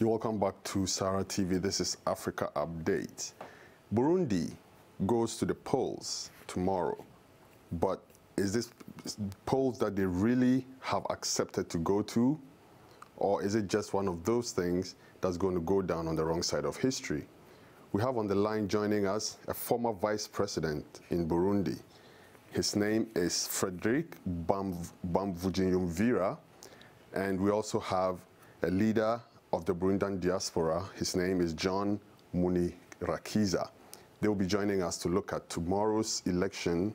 You're welcome back to SaharaTV. This is Africa Update. Burundi goes to the polls tomorrow, but is this polls that they really have accepted to go to, or is it just one of those things that's going to go down on the wrong side of history? We have on the line joining us a former vice president in Burundi. His name is Frédéric Bamvuginyumvira, and we also have a leader of the Burundian diaspora. His name is John Manirakiza. They will be joining us to look at tomorrow's election,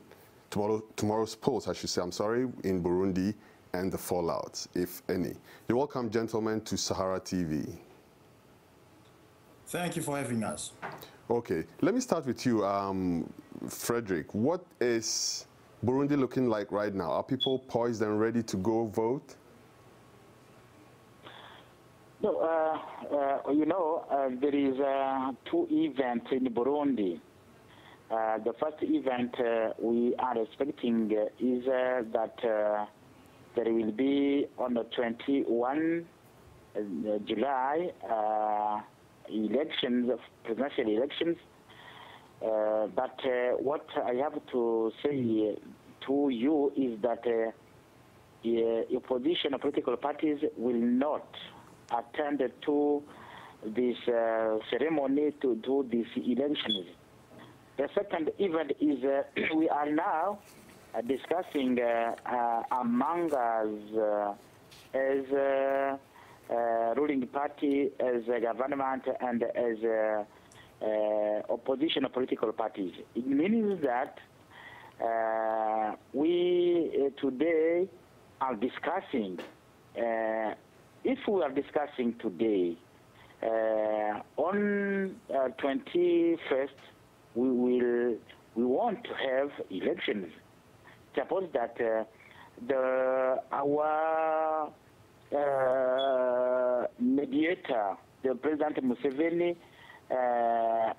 tomorrow's polls, I should say, in Burundi, and the fallout, if any. You're welcome, gentlemen, to SaharaTV. Thank you for having us. Okay, let me start with you, Frederic. What is Burundi looking like right now? Are people poised and ready to go vote? No, there is two events in Burundi. The first event we are expecting is that there will be on the 21 July elections, presidential elections. But what I have to say to you is that the opposition political parties will not attend to this ceremony to do these elections. The second event is we are now discussing among us as ruling party, as a government, and as opposition political parties. It means that we today are discussing. If we are discussing today, on 21st, we want to have elections. Suppose that our mediator, the President Museveni,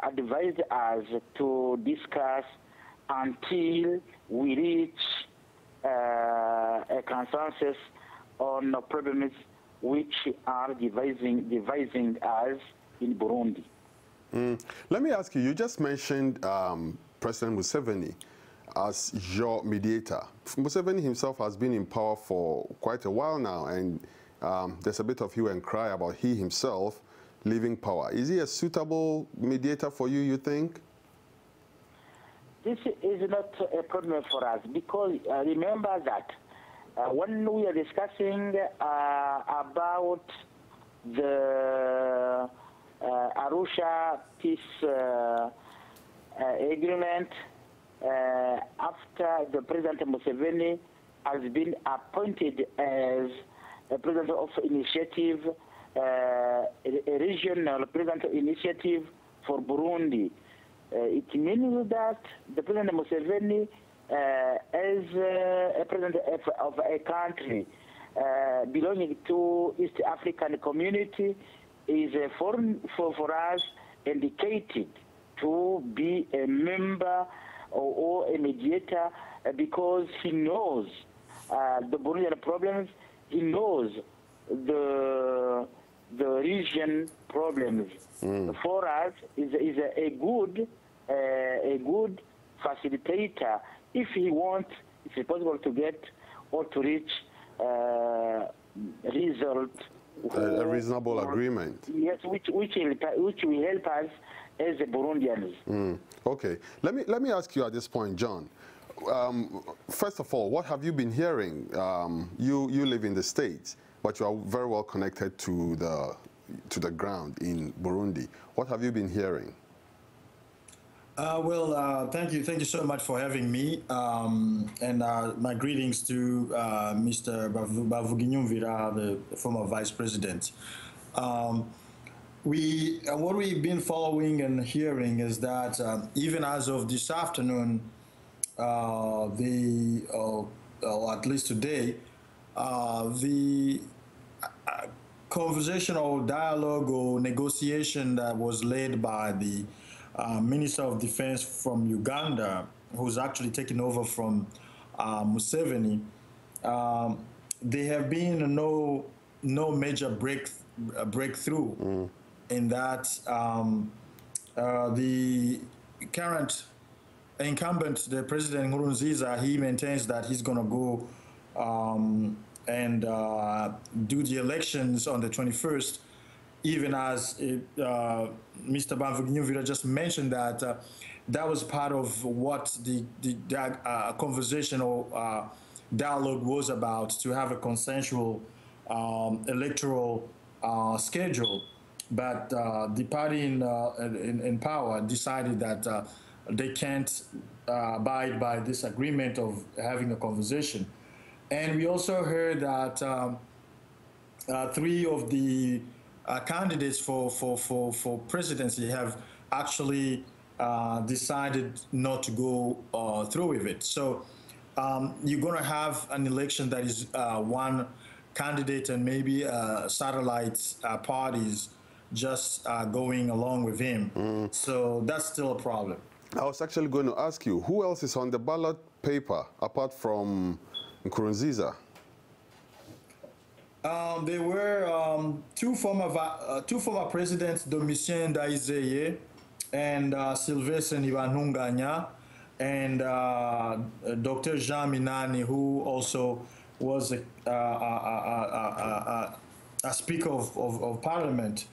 advised us to discuss until we reach a consensus on problems which are dividing us in Burundi. Let me ask you, you just mentioned President Museveni as your mediator. Museveni himself has been in power for quite a while now, and there's a bit of hue and cry about he himself leaving power. Is he a suitable mediator for you, you think? This is not a problem for us, because remember that when we are discussing about the Arusha peace agreement, after the President Museveni has been appointed as a president of initiative, a regional president of initiative for Burundi, it means that the President Museveni, as a president of a country belonging to East African community, is for us indicated to be a member or a mediator, because he knows the Burundian problems, he knows the region problems. For us, is a good facilitator if he wants, if it's possible to get or to reach result. A reasonable agreement. Yes, which will help us as the Burundians. Okay, let me ask you at this point, John. First of all, what have you been hearing? You live in the States, but you are very well connected to the ground in Burundi. What have you been hearing? Thank you so much for having me, and my greetings to Mr. Bamvuginyumvira, the former vice president. What we've been following and hearing is that even as of this afternoon, or at least today, the conversational dialogue or negotiation that was led by the Minister of Defense from Uganda, who's actually taken over from Museveni, there have been no no major breakthrough in that the current incumbent, the President Nkurunziza, he maintains that he's going to go and do the elections on the 21st, even as Mr. Bamvuginyumvira just mentioned that that was part of what the conversation or dialogue was about, to have a consensual electoral schedule. But the party in power decided that they can't abide by this agreement of having a conversation. And we also heard that 3 of the candidates for presidency have actually decided not to go through with it. So you're going to have an election that is one candidate and maybe satellite parties just going along with him. So that's still a problem. I was actually going to ask you, who else is on the ballot paper apart from Nkurunziza? There were two former presidents, Domitien Ndayizeye and Sylvestre Ntibantunganya, and Dr. Jean Minani, who also was a Speaker of Parliament.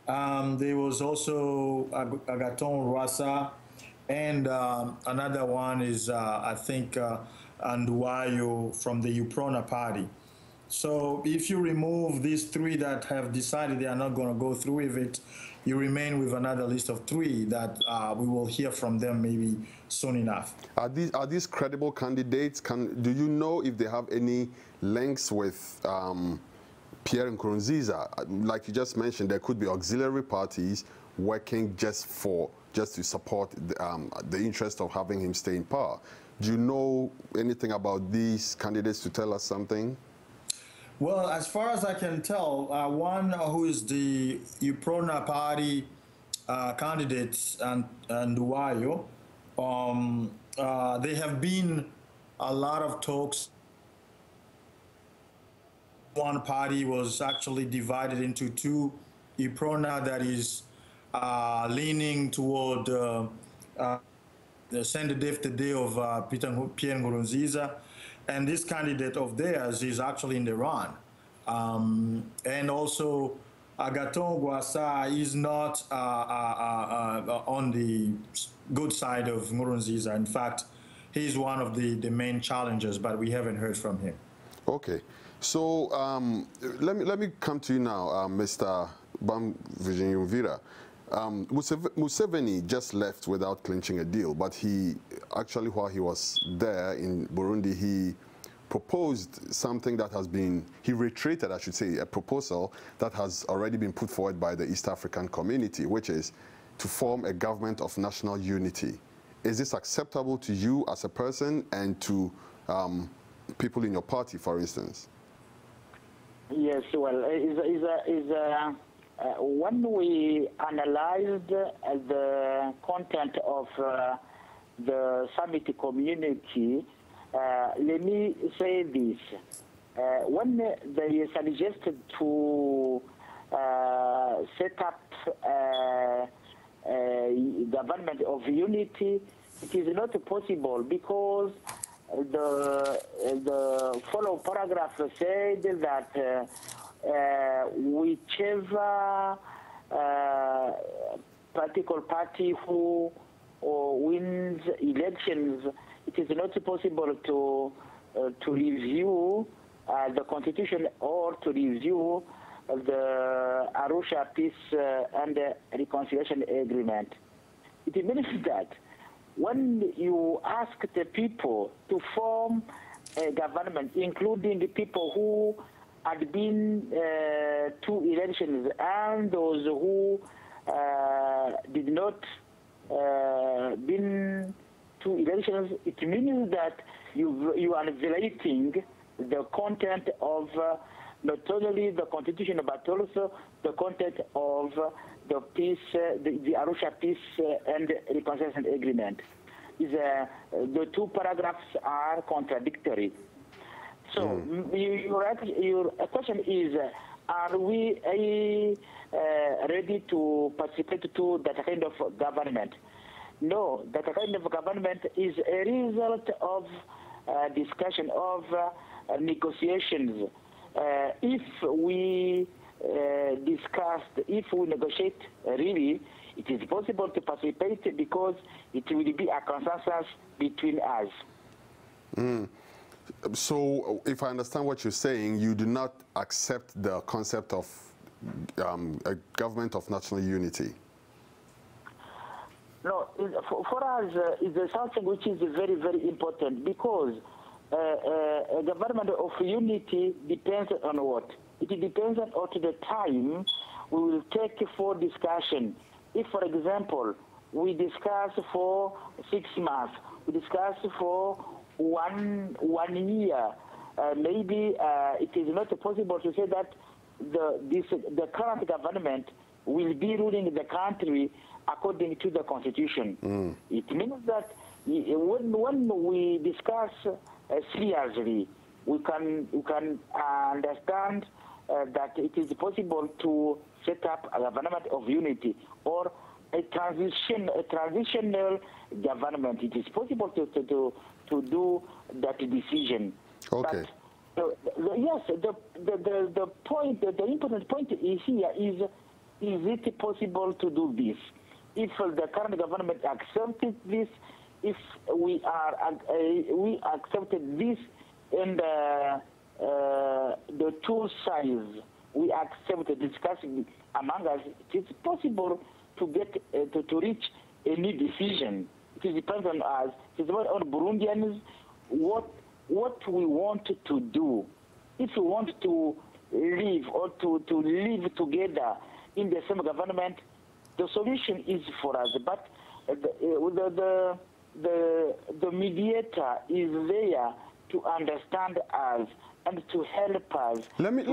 There was also Agathon Rwasa, and another one is, I think, Nduwayo from the UPRONA party. So if you remove these 3 that have decided they are not going to go through with it, you remain with another list of 3 that we will hear from them maybe soon enough. Are these credible candidates? Do you know if they have any links with Pierre Nkurunziza? Like you just mentioned, there could be auxiliary parties working just to support the interest of having him stay in power. Do you know anything about these candidates to tell us something? Well, as far as I can tell, one who is the UPRONA party candidate, and Nduwayo, there have been a lot of talks. One party was actually divided into 2. UPRONA, that is leaning toward the candidate of Pierre Nkurunziza, and this candidate of theirs is actually in Iran. And also, Agathon Rwasa is not on the good side of Nkurunziza. In fact, he's one of the main challengers, but we haven't heard from him. Okay. So let me come to you now, Mr. Bamvuginyumvira. Museveni just left without clinching a deal, but he actually, while he was there in Burundi, he proposed something that has been, he reiterated, I should say, a proposal that has already been put forward by the East African community, which is to form a government of national unity. Is this acceptable to you as a person and to people in your party, for instance? Yes, well, when we analyzed the content of the summit communique, let me say this. When they suggested to set up a government of unity, it is not possible because the follow paragraph said that whichever political party who wins elections, it is not possible to review the constitution or to review the Arusha Peace and Reconciliation Agreement. It means that when you ask the people to form a government, including the people who had been to elections and those who did not been to elections, it means that you are violating the content of not only the constitution but also the content of the peace, the Arusha Peace and Reconciliation Agreement. The 2 paragraphs are contradictory. So your question is, are we ready to participate to that kind of government? No, that kind of government is a result of discussion, of negotiations. If we if we negotiate, really, it is possible to participate because it will be a consensus between us. So, if I understand what you're saying, you do not accept the concept of a government of national unity? No, for us, it's something which is very, very important because a government of unity depends on what? It depends on the time we will take for discussion. If, for example, we discuss for 6 months, we discuss for one year, maybe it is not possible to say that the current government will be ruling the country according to the constitution. It means that when we discuss seriously, we can understand that it is possible to set up a government of unity or a transitional government. It is possible to do that decision. Okay. But, yes, the point, the important point is here is it possible to do this? If the current government accepted this, if we accepted this, and the two sides we accept discussing among us, it is possible to get to reach a new decision. It depends on us. It is on Burundians what we want to do. If we want to live or to live together in the same government, the solution is for us. But the mediator is there to understand us and to help us. Let me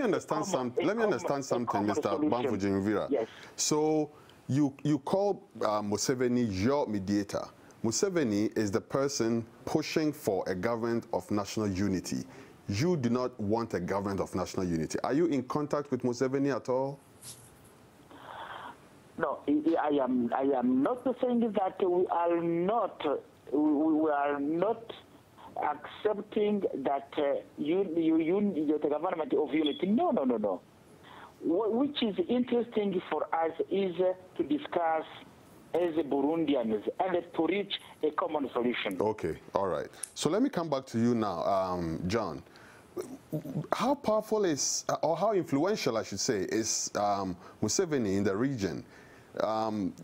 understand something, Mr. Bamvuginyumvira. Yes. So you call Museveni your mediator. Museveni is the person pushing for a government of national unity. You do not want a government of national unity. Are you in contact with Museveni at all? No, I am not saying that we are not accepting that the government of unity. No. Which is interesting for us is to discuss as Burundians and to reach a common solution. Okay, all right. So let me come back to you now, John. How powerful is, or how influential, I should say, is Museveni in the region?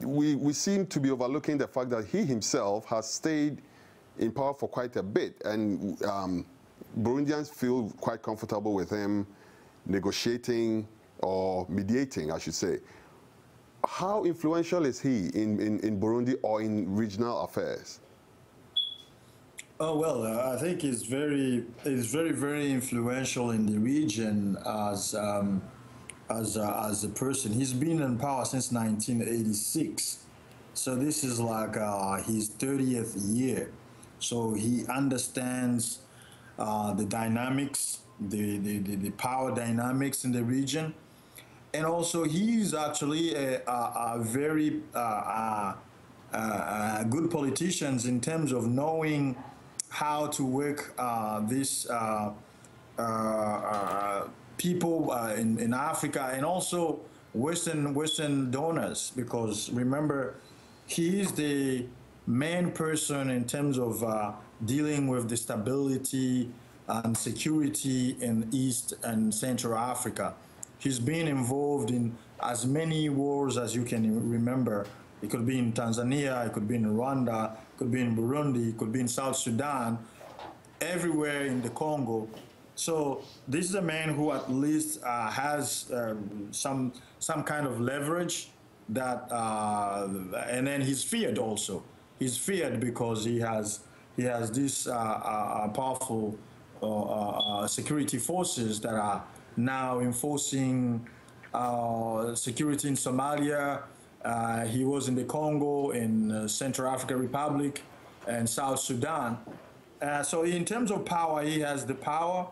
We seem to be overlooking the fact that he himself has stayed in power for quite a bit, and Burundians feel quite comfortable with him negotiating or mediating, I should say. How influential is he in Burundi or in regional affairs? Oh, well, I think he's very, very influential in the region as a person. He's been in power since 1986. So this is like his 30th year. So he understands the dynamics, the power dynamics in the region. And also he's actually a very good politician in terms of knowing how to work these people in Africa and also Western donors, because remember, he is the main person in terms of dealing with the stability and security in East and Central Africa. He's been involved in as many wars as you can remember. It could be in Tanzania, it could be in Rwanda, it could be in Burundi, it could be in South Sudan, everywhere in the Congo. So this is a man who at least has some kind of leverage that, and then he's feared also. He's feared because he has this powerful security forces that are now enforcing security in Somalia. He was in the Congo, in Central African Republic, and South Sudan. So in terms of power, he has the power,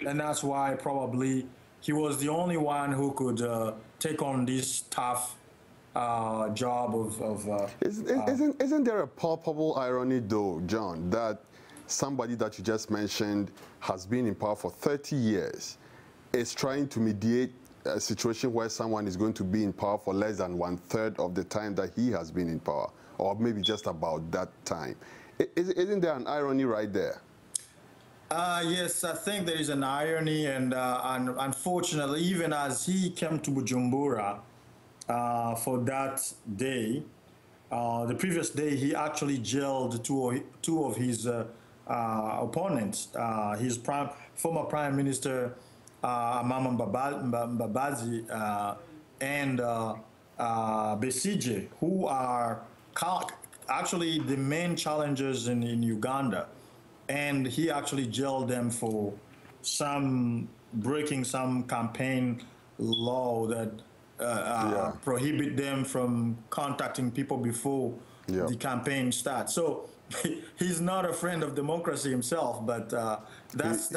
and that's why probably he was the only one who could take on this tough job of Isn't there a palpable irony, though, John, that somebody that you just mentioned has been in power for 30 years, is trying to mediate a situation where someone is going to be in power for less than 1/3 of the time that he has been in power, or maybe just about that time? Isn't there an irony right there? Yes, I think there is an irony, and unfortunately, even as he came to Bujumbura for that day, the previous day, he actually jailed two of his opponents, his former Prime Minister Mama Mbabazi and Besije, who are actually the main challengers in Uganda. And he actually jailed them for breaking some campaign law that prohibit them from contacting people before the campaign starts. So he's not a friend of democracy himself, but that's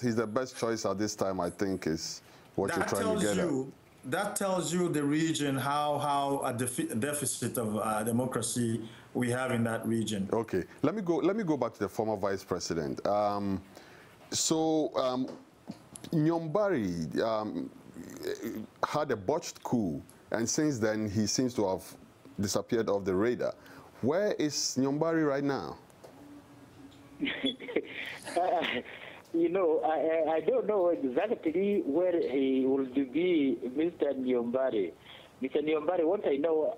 he's the best choice at this time, I think, is what you're trying to get at. That tells you the region, how a deficit of democracy we have in that region. Okay, let me go back to the former vice president. Nyombari had a botched coup, and since then he seems to have disappeared off the radar. Where is Nyombari right now? You know, I don't know exactly where he will be, Mr. Nyombari. Mr. Nyombari, what I know,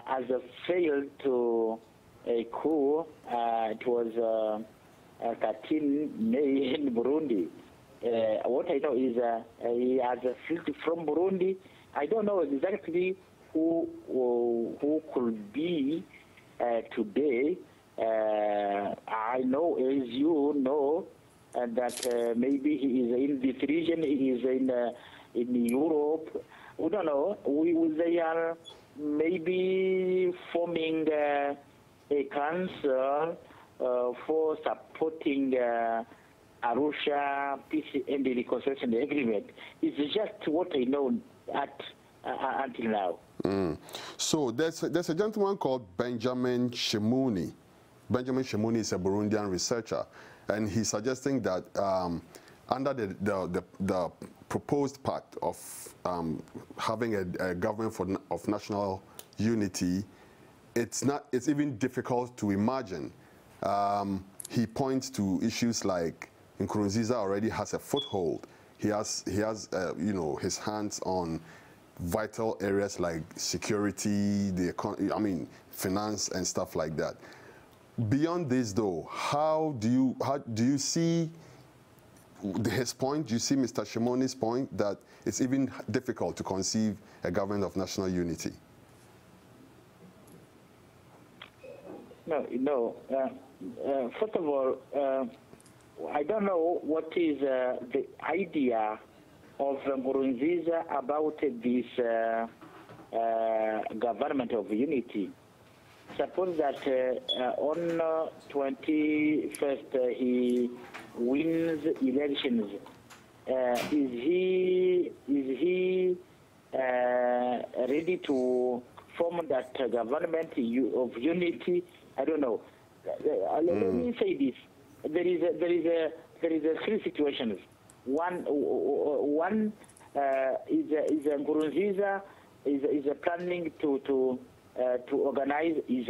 as a failed to a coup, it was 13 May in Burundi. What I know is he has fled from Burundi. I don't know exactly who could be today. I know, as you know, that maybe he is in this region. He is in Europe. We don't know. They are maybe forming a council for supporting Arusha Peace and Reconciliation Agreement. It's just what I know until now. So there's a gentleman called Benjamin Shimuni. Benjamin Shimuni is a Burundian researcher, and he's suggesting that under the proposed pact of having a government of national unity, it's even difficult to imagine. He points to issues like Nkurunziza already has a foothold. He has you know, his hands on vital areas like security, finance and stuff like that. Beyond this, though, how do you see his point? Do you see Mr. Shimuni's point that it's even difficult to conceive a government of national unity? No. First of all, I don't know what is the idea of Nkurunziza about this government of unity. Suppose that on 21st he wins elections. Is he ready to form that government of unity? I don't know. Let me say this: there is three situations. One is Nkurunziza is planning to organize. He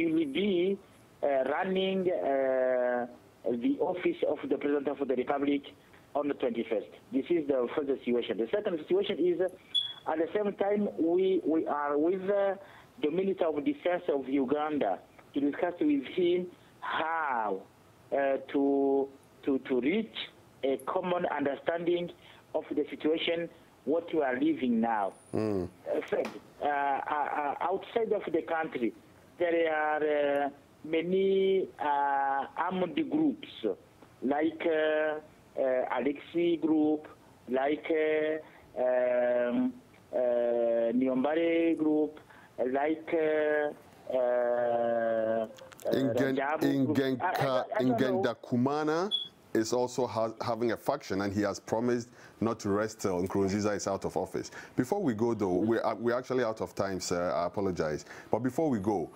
will be running the office of the President of the Republic on the 21st. This is the first situation. The second situation is, at the same time, we are with the Minister of Defense of Uganda to discuss with him how to reach a common understanding of the situation what you are living now. Fred, outside of the country, there are many armed groups, like Alexi group, like Nyombare group, like Kumana is also having a faction, and he has promised not to rest till Nkurunziza is out of office. Before we go, though, we're actually out of time, sir. I apologize. But before we go,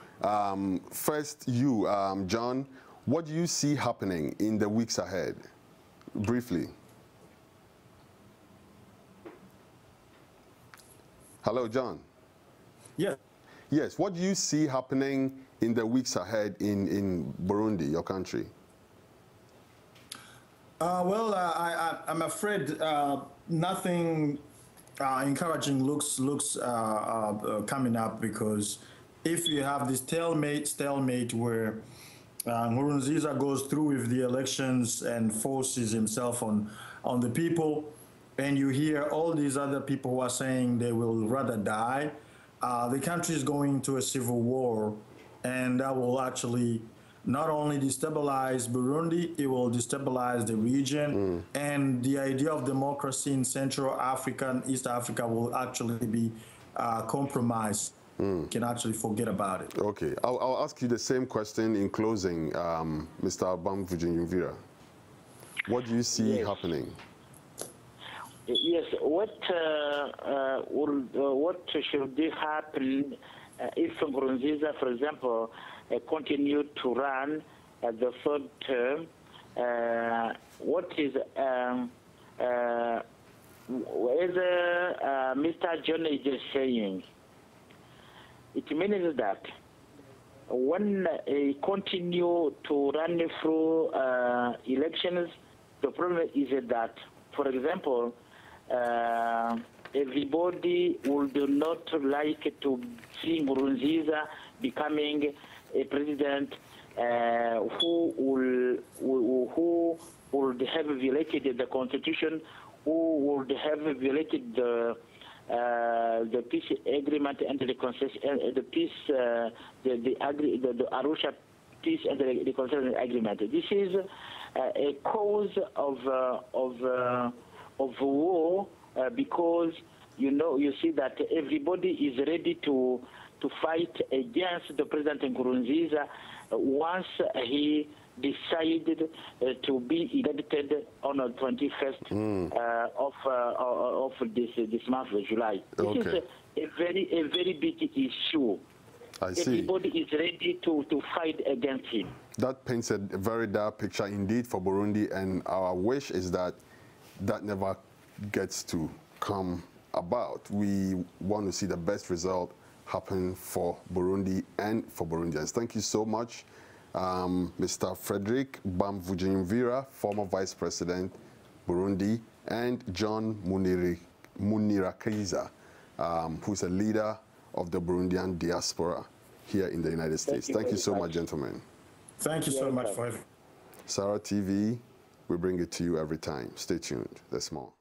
first you, John, what do you see happening in the weeks ahead? Briefly. Hello, John. Yes. Yes, what do you see happening in the weeks ahead in Burundi, your country? I'm afraid nothing encouraging looks coming up, because if you have this stalemate where Nkurunziza goes through with the elections and forces himself on the people, and you hear all these other people who are saying they will rather die, the country is going to a civil war, and that will actually not only destabilize Burundi, it will destabilize the region, and the idea of democracy in Central Africa and East Africa will actually be compromised. Can actually forget about it. Okay, I'll ask you the same question in closing, Mr. Bamvuginyumvira. What do you see happening? Yes, what should happen if Nkurunziza, for example, continue to run the third term? What is whether Mr. John is just saying? It means that when he continue to run through elections, the problem is that, for example, everybody would not like to see Nkurunziza becoming a president who would have violated the constitution, who would have violated the peace agreement and the Arusha peace and the reconciliation agreement. This is a cause of war, because you see that everybody is ready to fight against the President Nkurunziza once he decided to be elected on the 21st of this month of July. This is a very big issue. I see. Everybody is ready to fight against him. That paints a very dark picture indeed for Burundi, and our wish is that that never gets to come about. We want to see the best result happen for Burundi and for Burundians. Thank you so much, Mr. Frederic Bamvuginyumvira, former Vice President, Burundi, and John Manirakiza, who's a leader of the Burundian diaspora here in the United States. Thank you so much, gentlemen. Thank you so much for having me. SaharaTV, we bring it to you every time. Stay tuned. There's more.